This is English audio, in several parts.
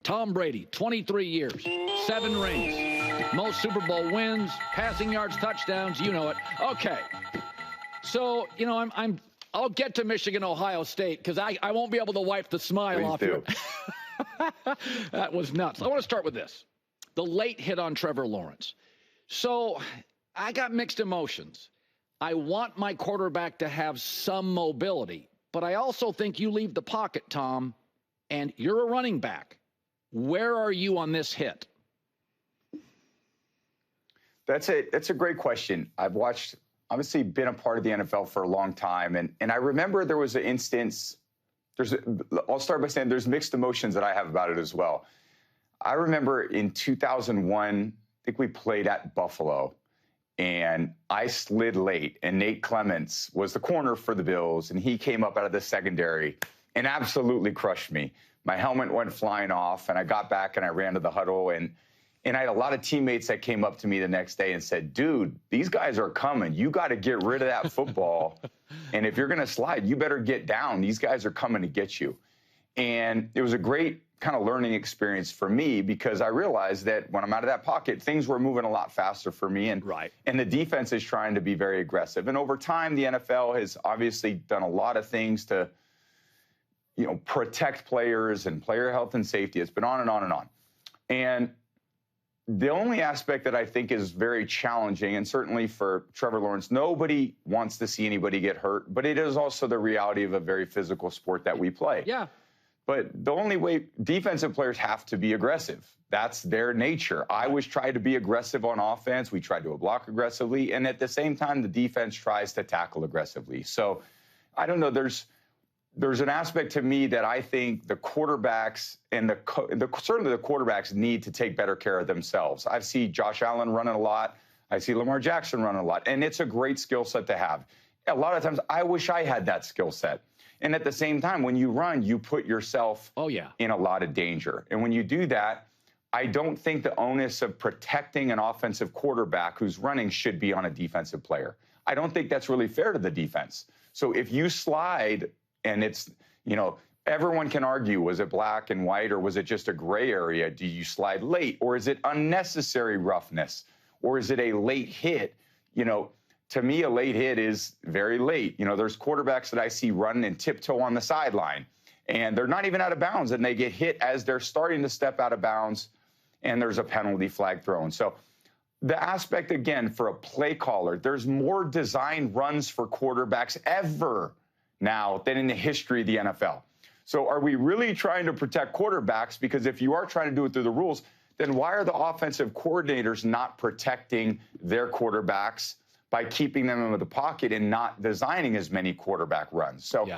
Tom Brady, 23 years, 7 rings, most Super Bowl wins, passing yards, touchdowns, you know it. Okay. So, you know, I'll get to Michigan, Ohio State, because I won't be able to wipe the smile off you. That was nuts. I want to start with this. The late hit on Trevor Lawrence. So I got mixed emotions. I want my quarterback to have some mobility, but I also think you leave the pocket, Tom, and you're a running back. Where are you on this hit? That's a great question. I've obviously been a part of the NFL for a long time, and I remember there was an instance. I'll start by saying there's mixed emotions that I have about it as well. I remember in 2001, I think we played at Buffalo, and I slid late, and Nate Clements was the corner for the Bills, and he came up out of the secondary and absolutely crushed me. My helmet went flying off, and I got back and I ran to the huddle, and I had a lot of teammates that came up to me the next day and said, dude, these guys are coming. You got to get rid of that football. And if you're going to slide, you better get down. These guys are coming to get you. And it was a great kind of learning experience for me because I realized that when I'm out of that pocket, things were moving a lot faster for me. And the defense is trying to be very aggressive. And over time, the NFL has obviously done a lot of things to, you know, protect players and player health and safety. It's been on and on and on. And the only aspect that I think is very challenging, and certainly for Trevor Lawrence, nobody wants to see anybody get hurt, but it is also the reality of a very physical sport that we play. Yeah. But the only way defensive players have to be aggressive. That's their nature. I always try to be aggressive on offense. We try to block aggressively. And at the same time, the defense tries to tackle aggressively. So I don't know. There's an aspect to me that I think the quarterbacks and certainly the quarterbacks need to take better care of themselves. I see Josh Allen running a lot. I see Lamar Jackson running a lot. And it's a great skill set to have. A lot of times, I wish I had that skill set. And at the same time, when you run, you put yourself in a lot of danger. And when you do that, I don't think the onus of protecting an offensive quarterback who's running should be on a defensive player. I don't think that's really fair to the defense. So if you slide and it's, you know, everyone can argue, was it black and white or was it just a gray area? Do you slide late or is it unnecessary roughness or is it a late hit? You know, to me, a late hit is very late. You know, there's quarterbacks that I see running and tiptoe on the sideline, and they're not even out of bounds, and they get hit as they're starting to step out of bounds, and there's a penalty flag thrown. So the aspect, again, for a play caller, there's more design runs for quarterbacks ever now than in the history of the NFL. So are we really trying to protect quarterbacks? Because if you are trying to do it through the rules, then why are the offensive coordinators not protecting their quarterbacks by keeping them in the pocket and not designing as many quarterback runs? So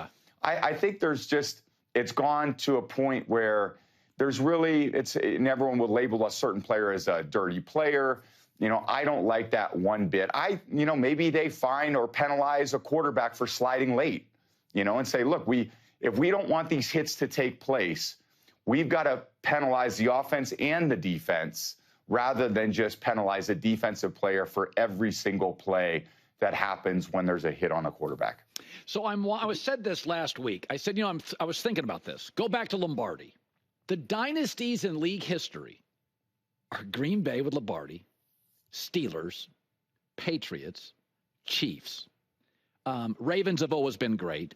I think it's gone to a point where there's really, and everyone would label a certain player as a dirty player. You know, I don't like that one bit. Maybe they fine or penalize a quarterback for sliding late, you know, and say, look, if we don't want these hits to take place, we've got to penalize the offense and the defense rather than just penalize a defensive player for every single play that happens when there's a hit on a quarterback. So I said this last week. I said, you know, I was thinking about this. Go back to Lombardi. The dynasties in league history are Green Bay with Lombardi, Steelers, Patriots, Chiefs. Ravens have always been great.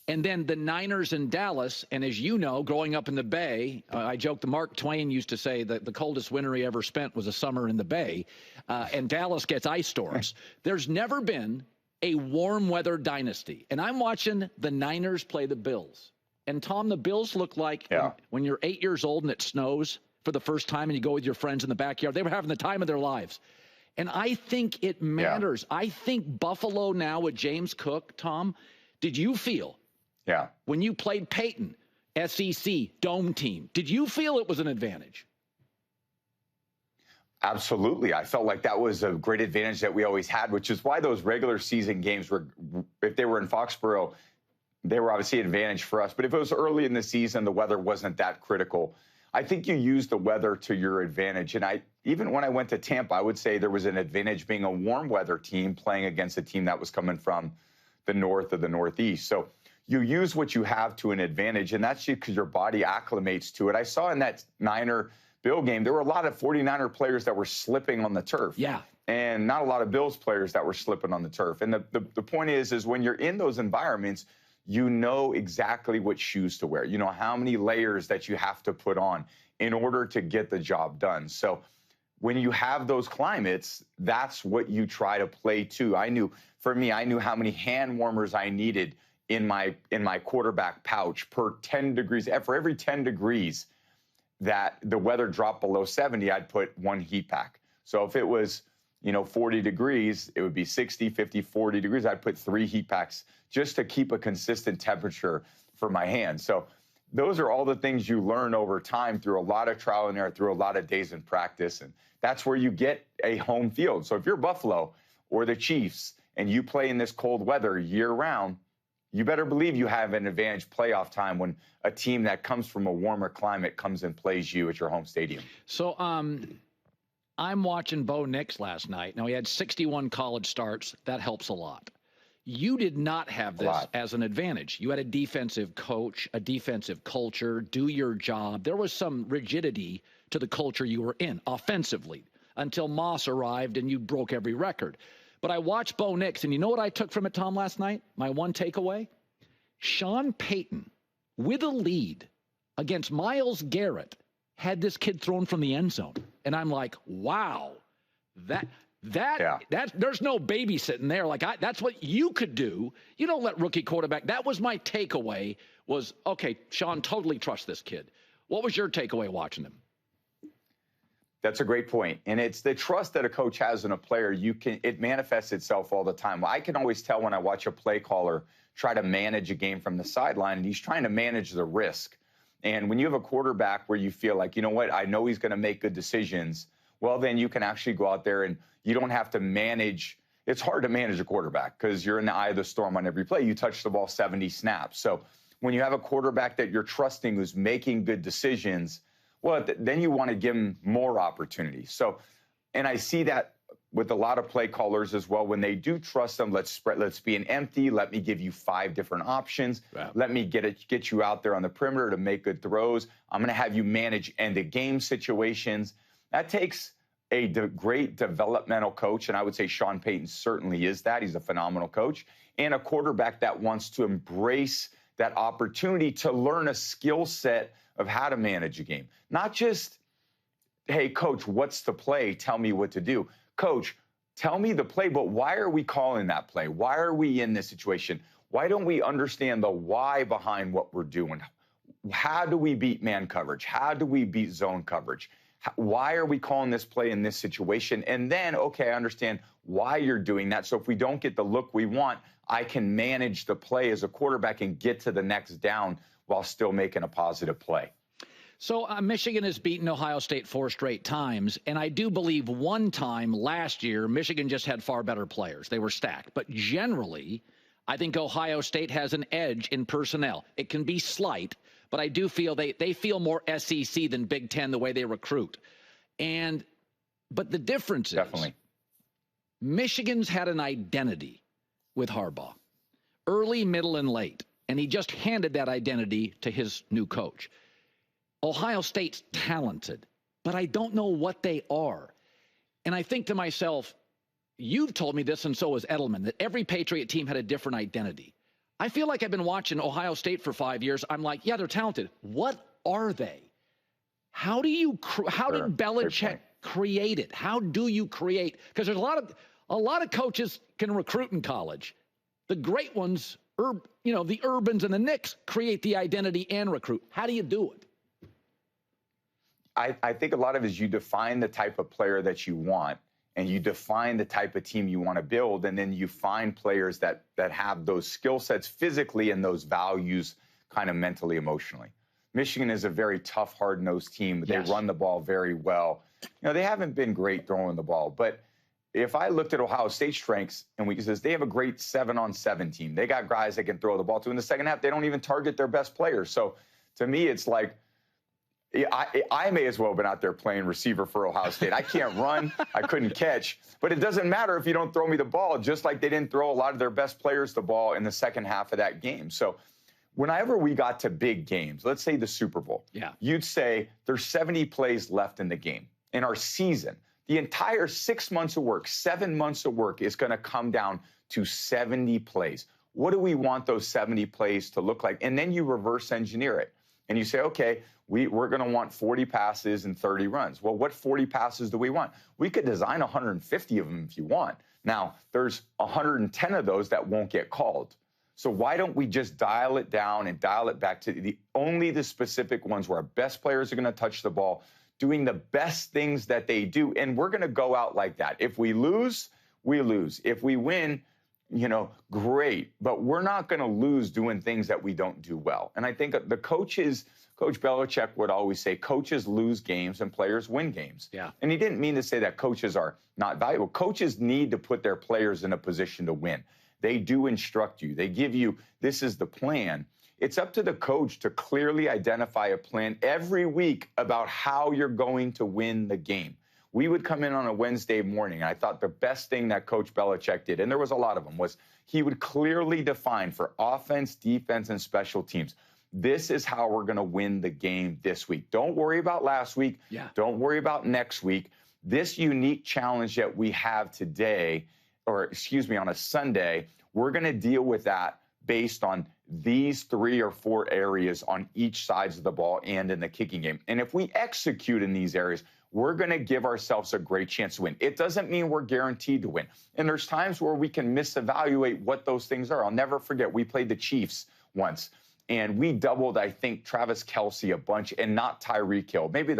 And then the Niners in Dallas, and as you know, growing up in the Bay, I joke that Mark Twain used to say that the coldest winter he ever spent was a summer in the Bay, and Dallas gets ice storms. There's never been a warm weather dynasty. And I'm watching the Niners play the Bills. And, Tom, the Bills look like when you're 8 years old and it snows for the first time and you go with your friends in the backyard, they were having the time of their lives. And I think it matters. I think Buffalo now with James Cook, Tom, did you feel when you played Peyton, SEC, dome team, did you feel it was an advantage? Absolutely. I felt like that was a great advantage that we always had, which is why those regular season games were, if they were in Foxborough, they were obviously an advantage for us. But if it was early in the season, the weather wasn't that critical. I think you use the weather to your advantage. And even when I went to Tampa, I would say there was an advantage being a warm weather team playing against a team that was coming from the north or the northeast. So you use what you have to an advantage, and that's because your body acclimates to it. I saw in that Niner-Bill game, there were a lot of 49er players that were slipping on the turf. Yeah. And not a lot of Bills players that were slipping on the turf. And the point is when you're in those environments, you know exactly what shoes to wear. You know how many layers that you have to put on in order to get the job done. So when you have those climates, that's what you try to play to. I knew how many hand warmers I needed in my quarterback pouch per 10 degrees. For every 10 degrees that the weather dropped below 70, I'd put one heat pack. So if it was 40 degrees, it would be 60, 50, 40 degrees. I'd put 3 heat packs just to keep a consistent temperature for my hands. So those are all the things you learn over time through a lot of trial and error, through a lot of days in practice. And that's where you get a home field. So if you're Buffalo or the Chiefs and you play in this cold weather year round, you better believe you have an advantage playoff time when a team that comes from a warmer climate comes and plays you at your home stadium. So, I'm watching Bo Nix last night. Now, he had 61 college starts. That helps a lot. You did not have this as an advantage. You had a defensive coach, a defensive culture, do your job. There was some rigidity to the culture you were in offensively until Moss arrived and you broke every record. But I watched Bo Nix, and you know what I took from it, Tom, last night? My one takeaway? Sean Payton, with a lead against Myles Garrett, had this kid thrown from the end zone. And I'm like, wow, there's no babysitting there. Like, that's what you could do. You don't let rookie quarterback. That was my takeaway was, okay, Sean, totally trust this kid. What was your takeaway watching him? That's a great point. And it's the trust that a coach has in a player. It manifests itself all the time. I can always tell when I watch a play caller try to manage a game from the sideline, and he's trying to manage the risk. And when you have a quarterback where you feel like, you know what, I know he's going to make good decisions, well, then you can actually go out there and you don't have to manage. It's hard to manage a quarterback because you're in the eye of the storm on every play. You touch the ball 70 snaps. So when you have a quarterback that you're trusting who's making good decisions, well, then you want to give him more opportunities. So, and I see that with a lot of play callers as well. When they do trust them, let's be an empty. Let me give you 5 different options. Wow. Let me get you out there on the perimeter to make good throws. I'm going to have you manage end-of-game situations. That takes a great developmental coach, and I would say Sean Payton certainly is that. He's a phenomenal coach, and a quarterback that wants to embrace that opportunity to learn a skill set of how to manage a game. Not just, hey, coach, what's the play? Tell me what to do. Coach, tell me the play, but why are we calling that play? Why are we in this situation? Why don't we understand the why behind what we're doing? How do we beat man coverage? How do we beat zone coverage? Why are we calling this play in this situation? And then, okay, I understand why you're doing that. So if we don't get the look we want, I can manage the play as a quarterback and get to the next down while still making a positive play. So Michigan has beaten Ohio State 4 straight times, and I do believe one time last year, Michigan just had far better players. They were stacked. But generally, I think Ohio State has an edge in personnel. It can be slight, but I do feel they feel more SEC than Big Ten the way they recruit. But the difference is Michigan's had an identity with Harbaugh, early, middle, and late, and he just handed that identity to his new coach. Ohio State's talented, but I don't know what they are. And I think to myself, you've told me this, and so has Edelman, that every Patriot team had a different identity. I feel like I've been watching Ohio State for 5 years. I'm like, yeah, they're talented. What are they? How did Belichick create it? How do you create? Because there's a lot of coaches can recruit in college. The great ones, the Urbans and the Knicks create the identity and recruit. How do you do it? I think a lot of it is you define the type of player that you want, and you define the type of team you want to build, and then you find players that have those skill sets physically and those values kind of mentally, emotionally. Michigan is a very tough, hard-nosed team. But yes. They run the ball very well. They haven't been great throwing the ball, but if I looked at Ohio State's strengths and weaknesses, they have a great 7-on-7 team. They got guys that can throw the ball to. In the second half, they don't even target their best players. So to me, it's like, I may as well have been out there playing receiver for Ohio State. I can't run. I couldn't catch. But it doesn't matter if you don't throw me the ball, just like they didn't throw a lot of their best players the ball in the second half of that game. So whenever we got to big games, let's say the Super Bowl, you'd say there's 70 plays left in the game. In our season, the entire 6 months of work, 7 months of work is going to come down to 70 plays. What do we want those 70 plays to look like? And then you reverse engineer it. And you say, okay, we're going to want 40 passes and 30 runs. Well, what 40 passes do we want? We could design 150 of them if you want. Now, there's 110 of those that won't get called. So why don't we just dial it down and dial it back to only the specific ones where our best players are going to touch the ball, doing the best things that they do. And we're going to go out like that. If we lose, we lose. If we win, great. But we're not going to lose doing things that we don't do well. And I think the coaches, Coach Belichick would always say, coaches lose games and players win games. Yeah. And he didn't mean to say that coaches are not valuable. Coaches need to put their players in a position to win. They do instruct you. They give you, this is the plan. It's up to the coach to clearly identify a plan every week about how you're going to win the game. We would come in on a Wednesday morning, and I thought the best thing that Coach Belichick did, and there was a lot of them, was he would clearly define for offense, defense, and special teams, this is how we're going to win the game this week. Don't worry about last week. Yeah. Don't worry about next week. This unique challenge that we have today, or excuse me, on a Sunday, we're going to deal with that based on these 3 or 4 areas on each sides of the ball and in the kicking game. And if we execute in these areas, we're going to give ourselves a great chance to win. It doesn't mean we're guaranteed to win. And there's times where we can misevaluate what those things are. I'll never forget, we played the Chiefs once, and we doubled, I think, Travis Kelce a bunch and not Tyreek Hill. Maybe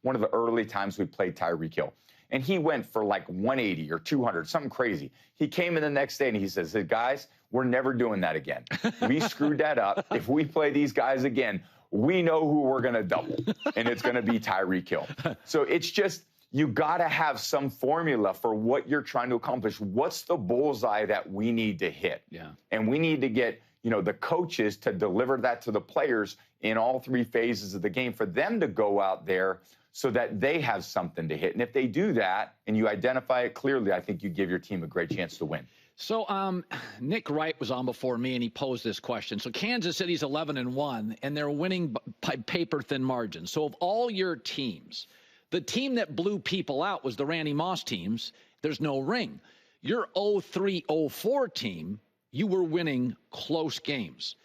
one of the early times we played Tyreek Hill. And he went for like 180 or 200, something crazy. He came in the next day and he says, guys, we're never doing that again. We screwed that up. If we play these guys again, we know who we're going to double, and it's going to be Tyreek Hill. So it's just, you got to have some formula for what you're trying to accomplish. What's the bullseye that we need to hit? Yeah. And we need to get, the coaches to deliver that to the players in all 3 phases of the game for them to go out there so that they have something to hit. And if they do that and you identify it clearly, I think you give your team a great chance to win. So Nick Wright was on before me, and he posed this question. So Kansas City's 11-1, and they're winning by paper-thin margins. So of all your teams, the team that blew people out was the Randy Moss teams. There's no ring. Your 03-04 team, you were winning close games.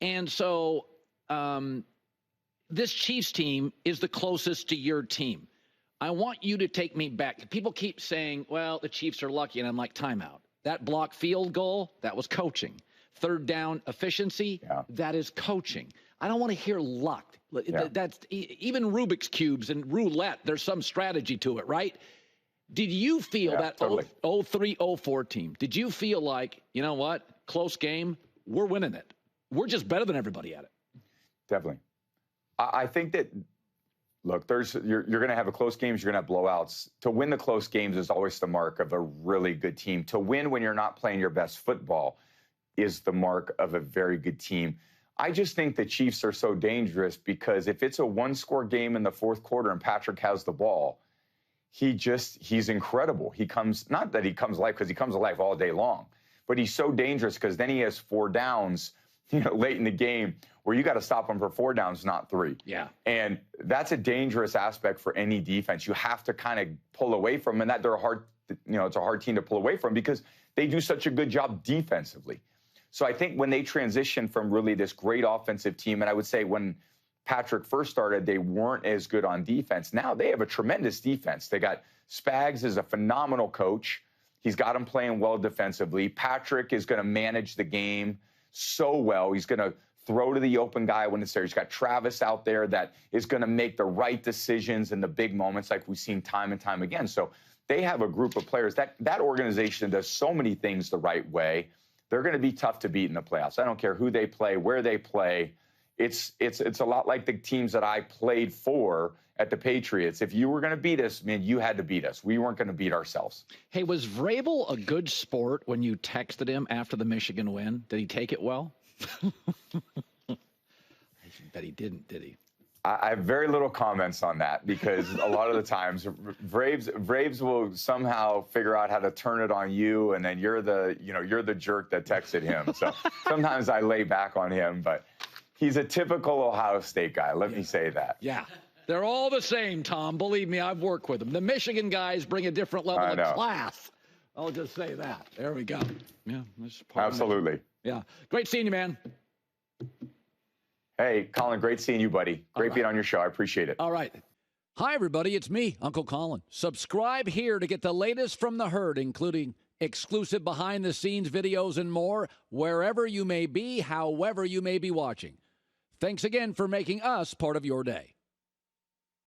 And so this Chiefs team is the closest to your team. I want you to take me back. People keep saying, well, the Chiefs are lucky, and I'm like, timeout. That block field goal, that was coaching. Third down efficiency, that is coaching. I don't want to hear luck. That's even Rubik's Cubes and roulette. There's some strategy to it, right? Did you feel that totally. 03-04 team, did you feel like, you know what, close game, we're winning it. We're just better than everybody at it. Definitely. I think that, look, you're going to have close games, you're going to have blowouts. To win the close games is always the mark of a really good team. To win when you're not playing your best football is the mark of a very good team. I just think the Chiefs are so dangerous because if it's a 1-score game in the 4th quarter and Patrick has the ball, he's incredible. Not that he comes alive, because he comes alive all day long, but he's so dangerous because then he has 4 downs, late in the game where you got to stop him for 4 downs, not 3. Yeah. And that's a dangerous aspect for any defense. You have to kind of pull away from them, and that it's a hard team to pull away from because they do such a good job defensively. So I think when they transition from really this great offensive team, and I would say when Patrick first started, they weren't as good on defense. Now they have a tremendous defense. They got Spags is a phenomenal coach. He's got them playing well defensively. Patrick is going to manage the game so well. He's going to throw to the open guy when it's there. He's got Travis out there that is going to make the right decisions in the big moments like we've seen time and time again. So they have a group of players. That organization does so many things the right way. They're going to be tough to beat in the playoffs. I don't care who they play, where they play. It's a lot like the teams that I played for at the Patriots. If you were going to beat us, man, you had to beat us. We weren't going to beat ourselves. Hey, was Vrabel a good sport when you texted him after the Michigan win? Did he take it well? I bet he didn't, did he? I have very little comments on that because a lot of the times Braves will somehow figure out how to turn it on you, and then you're the jerk that texted him. So sometimes I lay back on him, but He's a typical Ohio State guy. Let me say that. Yeah. They're all the same, Tom. Believe me, I've worked with them. The Michigan guys bring a different level of class. I'll just say that. There we go. Yeah, that's part Absolutely. Of it. Yeah. Great seeing you, man. Hey, Colin, great seeing you, buddy. Great being on your show. I appreciate it. All right. Hi, everybody. It's me, Uncle Colin. Subscribe here to get the latest from the herd, including exclusive behind-the-scenes videos and more, wherever you may be, however you may be watching. Thanks again for making us part of your day.